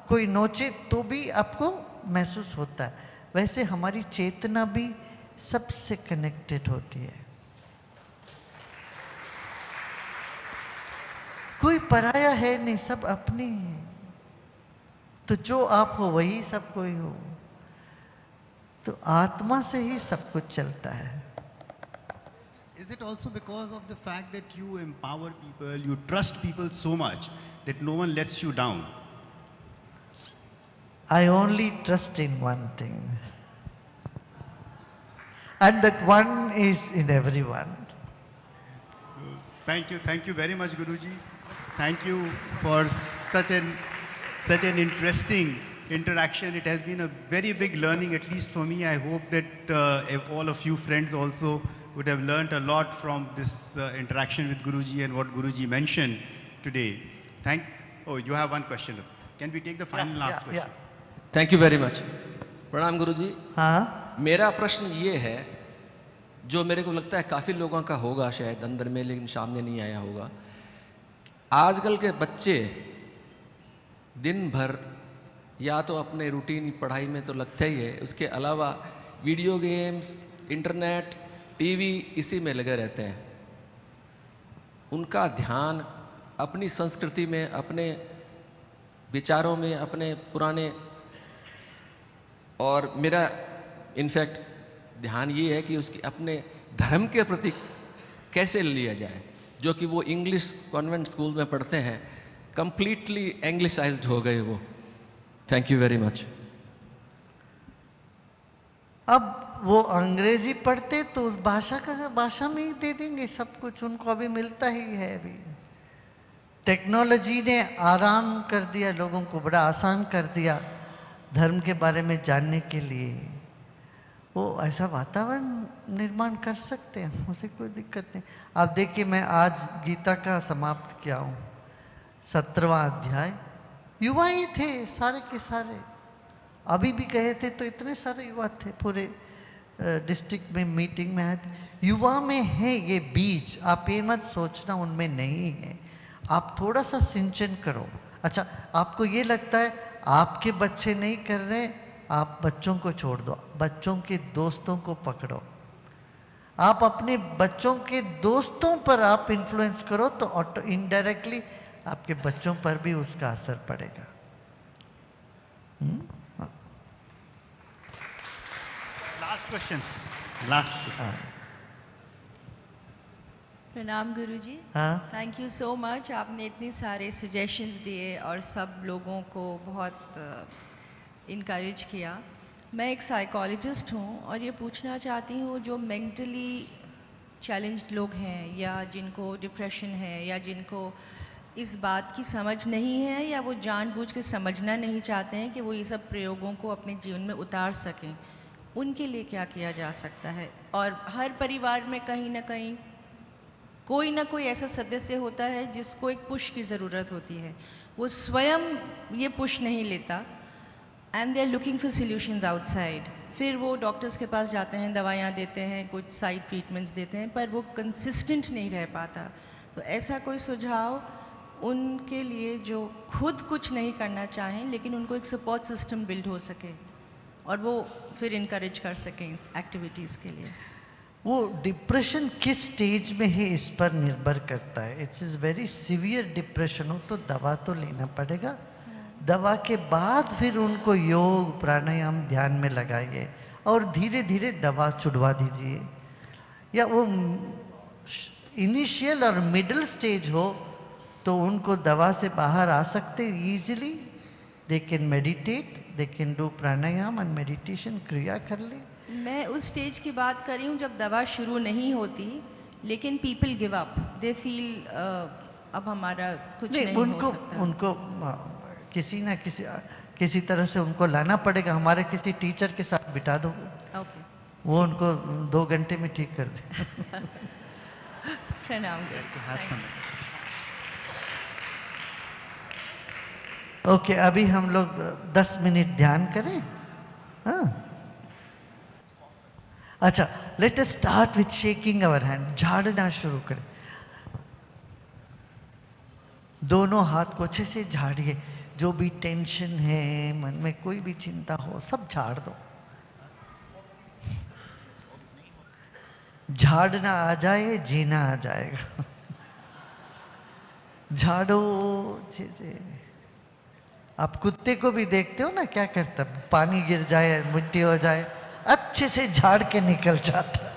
कोई नोचे तो भी आपको महसूस होता है। वैसे हमारी चेतना भी सबसे कनेक्टेड होती है, कोई पराया है नहीं, सब अपने हैं। तो जो आप हो वही सब कोई हो, तो आत्मा से ही सब कुछ चलता है। Is it also because of the fact that you empower people, you trust people so much that no one lets you down? I only trust in one thing, and that one is in everyone. Thank you very much, Guruji. Thank you for such an interesting interaction. It has been a very big learning, at least for me. I hope that all of you friends also would have learned a lot from this interaction with Guruji and what Guruji mentioned today. Oh, you have one question. Can we take the final last question? Thank you very much. प्रणाम गुरुजी। हाँ, मेरा प्रश्न ये है, जो मेरे को लगता है काफ़ी लोगों का होगा शायद अंदर में, लेकिन सामने नहीं आया होगा। आजकल के बच्चे दिन भर या तो अपने रूटीन पढ़ाई में तो लगते ही है, उसके अलावा वीडियो गेम्स, इंटरनेट, टीवी, इसी में लगे रहते हैं। उनका ध्यान अपनी संस्कृति में, अपने विचारों में, अपने पुराने, और मेरा इनफैक्ट ध्यान ये है कि उसके अपने धर्म के प्रति कैसे लिया जाए, जो कि वो इंग्लिश कॉन्वेंट स्कूल में पढ़ते हैं, कंप्लीटली एंग्लिशाइज्ड हो गए वो। Thank you very much. अब वो अंग्रेजी पढ़ते तो उस भाषा में ही दे देंगे सब कुछ, उनको अभी मिलता ही है। अभी टेक्नोलॉजी ने आराम कर दिया, लोगों को बड़ा आसान कर दिया धर्म के बारे में जानने के लिए। वो ऐसा वातावरण निर्माण कर सकते हैं, उसे कोई दिक्कत नहीं। आप देखिए, मैं आज गीता का समाप्त किया हूँ, 17वां अध्याय। युवा ही थे सारे के सारे, अभी भी गए थे तो इतने सारे युवा थे, पूरे डिस्ट्रिक्ट में मीटिंग में आए थे। युवा में है ये बीज, आप ये मत सोचना उनमें नहीं है। आप थोड़ा सा सिंचन करो। अच्छा, आपको ये लगता है आपके बच्चे नहीं कर रहे, आप बच्चों को छोड़ दो, बच्चों के दोस्तों को पकड़ो। आप अपने बच्चों के दोस्तों पर आप इन्फ्लुएंस करो तो ऑटो इनडायरेक्टली आपके बच्चों पर भी उसका असर पड़ेगा। Last question. Last question. प्रणाम गुरुजी। हाँ। थैंक यू सो मच, आपने इतने सारे सजेशंस दिए और सब लोगों को बहुत इनकरेज किया। मैं एक साइकोलॉजिस्ट हूँ और ये पूछना चाहती हूँ, जो मेंटली चैलेंज्ड लोग हैं या जिनको डिप्रेशन है या जिनको इस बात की समझ नहीं है या वो जानबूझ के समझना नहीं चाहते हैं कि वो ये सब प्रयोगों को अपने जीवन में उतार सकें, उनके लिए क्या किया जा सकता है? और हर परिवार में कहीं ना कहीं कोई ना कोई ऐसा सदस्य होता है जिसको एक पुश की ज़रूरत होती है, वो स्वयं ये पुश नहीं लेता and they are looking for solutions outside. फिर वो डॉक्टर्स के पास जाते हैं, दवाइयाँ देते हैं, कुछ साइड ट्रीटमेंट्स देते हैं, पर वो कंसिस्टेंट नहीं रह पाता। तो ऐसा कोई सुझाव उनके लिए जो खुद कुछ नहीं करना चाहें लेकिन उनको एक सपोर्ट सिस्टम बिल्ड हो सके और वो फिर इनकरेज कर सकें इस एक्टिविटीज़ के लिए? वो डिप्रेशन किस स्टेज में है इस पर निर्भर करता है। It's is very severe depression हो तो दवा तो लेना पड़ेगा, दवा के बाद फिर उनको योग प्राणायाम ध्यान में लगाइए और धीरे धीरे दवा छुड़वा दीजिए। या वो इनिशियल और मिडिल स्टेज हो तो उनको दवा से बाहर आ सकते easily. They can meditate, they can do pranayama and meditation, क्रिया कर ले। मैं उस स्टेज की बात कर रही हूँ जब दवा शुरू नहीं होती लेकिन people give up, they feel अब हमारा कुछ नहीं उनको, हो सकता। उनको किसी ना किसी तरह से उनको लाना पड़ेगा। हमारे किसी टीचर के साथ बिठा दो, ओके, वो उनको 2 घंटे में ठीक कर दे। प्रणाम। ओके, अभी हम लोग 10 मिनट ध्यान करें। हाँ, अच्छा, let us start with shaking our hand. झाड़ना शुरू करें, दोनों हाथ को अच्छे से झाड़िए। जो भी टेंशन है मन में, कोई भी चिंता हो, सब झाड़ दो। झाड़ना आ जाए, जीना आ जाएगा। झाड़ो अच्छे से। आप कुत्ते को भी देखते हो ना, क्या करता, पानी गिर जाए, मिट्टी हो जाए, अच्छे से झाड़ के निकल जाता।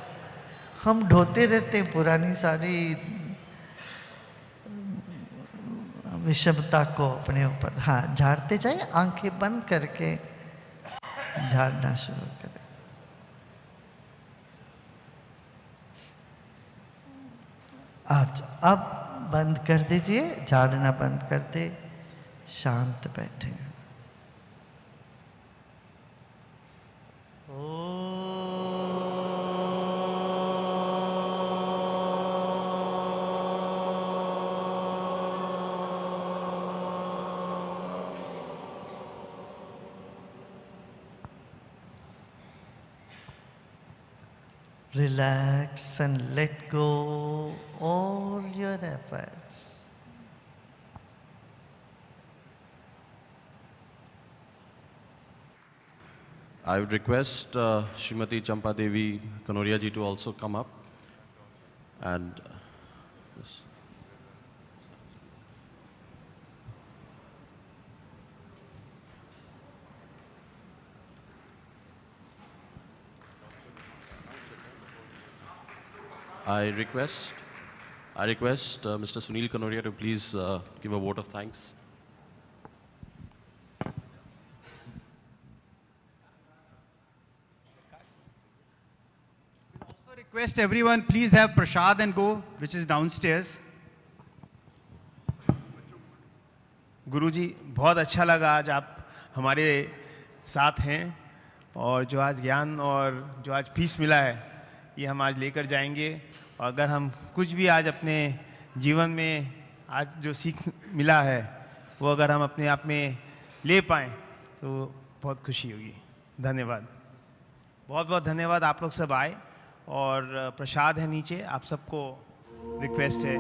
हम ढोते रहते हैं पुरानी सारी विषमता को अपने ऊपर। हाँ, झाड़ते जाइए, आंखें बंद करके झाड़ना शुरू करें। अच्छा, अब बंद कर दीजिए, झाड़ना बंद कर दे, शांत बैठे। Relax and let go all your efforts. I would request Srimati Champa Devi Kanoria ji to also come up and I request Mr. Sunil Kanoria to please give a vote of thanks. Also request everyone, please have prasad and go, which is downstairs. गुरुजी, बहुत अच्छा लगा आज आप हमारे साथ हैं और जो आज ज्ञान और जो आज पीस मिला है ये हम आज लेकर जाएंगे। और अगर हम कुछ भी आज अपने जीवन में आज जो सीख मिला है वो अगर हम अपने आप में ले पाएँ तो बहुत खुशी होगी। धन्यवाद, बहुत बहुत धन्यवाद। आप लोग सब आए और प्रसाद है नीचे, आप सबको रिक्वेस्ट है